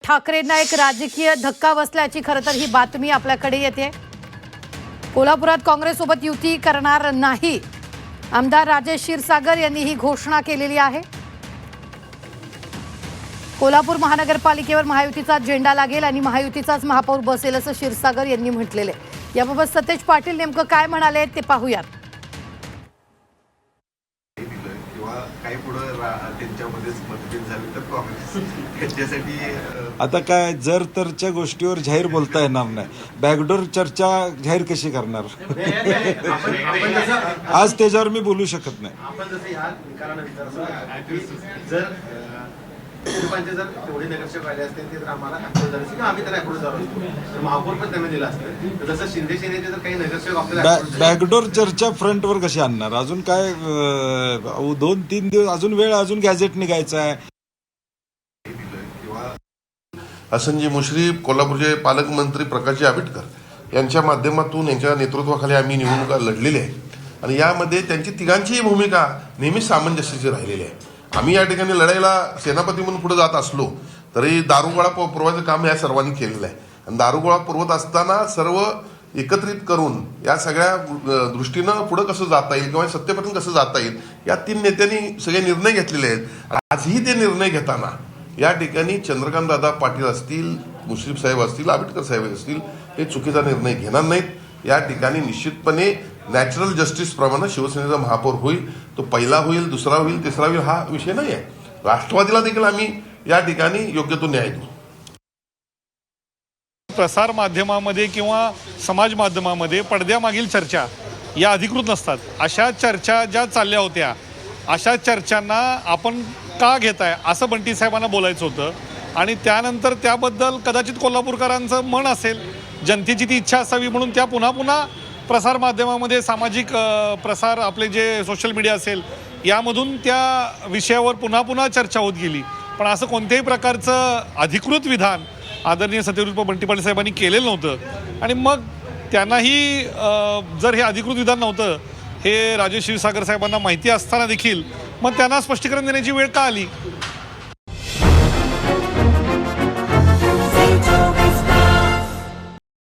ठाकरेंना एक राजकीय धक्का बसल्याची खरं तर ही बातमी आपल्याकडे येते। कोल्हापुरात काँग्रेससोबत युती करणार नाही, आमदार राजेश क्षीरसागर यांनी ही घोषणा केलेली आहे। कोल्हापूर महानगरपालिकेवर महायुतीचा झेंडा लागेल आणि महायुतीचाच महापौर बसेल असं क्षीरसागर यांनी म्हटलेले। याबाबत सतेज पाटील नेमकं काय म्हणाले ते पाहूयात। काही पुढे त्यांच्यामध्येच मतभेद झाले तर काँग्रेस त्याच्यासाठी आता काय जर तरच्या गोष्टीवर जाहीर बोलता येणार नाही, बॅकडोर चर्चा जाहीर कशी करणार? आज त्याच्यावर मी बोलू शकत नाही। आपण जसं या निकालाला विचारलं जर तेवढे नगरसेवक आले असते ते तर आम्हाला अप्रूव्ह झाले की आम्ही त्याला अप्रूव्ह झालो असतो, तर महापौर पण त्यांना दिला असतं। जसं शिंदे सेनेचे जर काही नगरसेवक आपल्याला बॅकडोर चर्चा फ्रंटवर कशी आणणार? अजून काय 2-3 दिवस अजून वेळ, अजून गॅझेट निघायचं आहे। हसनजी मुश्रीफ, कोल्हापूरचे पालकमंत्री प्रकाशजी आंबेडकर यांच्या माध्यमातून यांच्या नेतृत्वाखाली आम्ही निवडणुका लढलेल्या आहेत आणि यामध्ये त्यांची तिघांचीही भूमिका नेहमीच सामंजस्याची राहिलेली आहे। आम्ही या ठिकाणी लढाईला सेनापती म्हणून पुढे जात असलो तरी दारुगोळा पुरवायचं काम या सर्वांनी केलेलं आहे आणि दारुगोळा पुरवत असताना सर्व एकत्रित करून या सगळ्या दृष्टीनं पुढे कसं जाता येईल किंवा सत्तेपर्यंत कसं जाता येईल या 3 नेत्यांनी सगळे निर्णय घेतलेले आहेत। आजही ते निर्णय घेताना या ठिकाणी चंद्रकांत दादा पाटील असतील, मुश्रीफ साहेब असतील, आंबेडकर साहेब असतील, हे चुकीचा निर्णय घेणार नाहीत। या ठिकाणी निश्चितपणे नॅचरल जस्टिस प्रमाणे शिवसेनेचा महापौर होईल, तो पहिला होईल, दुसरा होईल, तिसरा होईल हा विषय नाही आहे। राष्ट्रवादीला देखील आम्ही या ठिकाणी योग्य तो न्याय देऊ। प्रसार माध्यमामध्ये किंवा समाज माध्यमामध्ये पडद्यामागील चर्चा या अधिकृत नसतात। अशा चर्चा ज्या चालल्या होत्या अशा चर्चांना आपण का घेताय असं बंटी साहेबांना बोलायचं होतं आणि त्यानंतर त्याबद्दल कदाचित कोल्हापूरकरांचं मन असेल, जनतेची ती इच्छा असावी म्हणून त्या पुन्हा पुन्हा प्रसार माध्यमामध्ये सामाजिक प्रसार आपले जे सोशल मीडिया असेल यामधून त्या विषयावर पुन्हा पुन्हा चर्चा होत गेली। पण असं कोणत्याही प्रकारचं अधिकृत विधान आदरणीय सत्यरूप बंटी पाटील साहेबांनी केलेलं नव्हतं आणि मग त्यांनाही जर हे अधिकृत विधान नव्हतं हे राजेश क्षीरसागर साहेबांना माहिती असताना देखील मग त्यांना स्पष्टीकरण देण्याची वेळ का आली?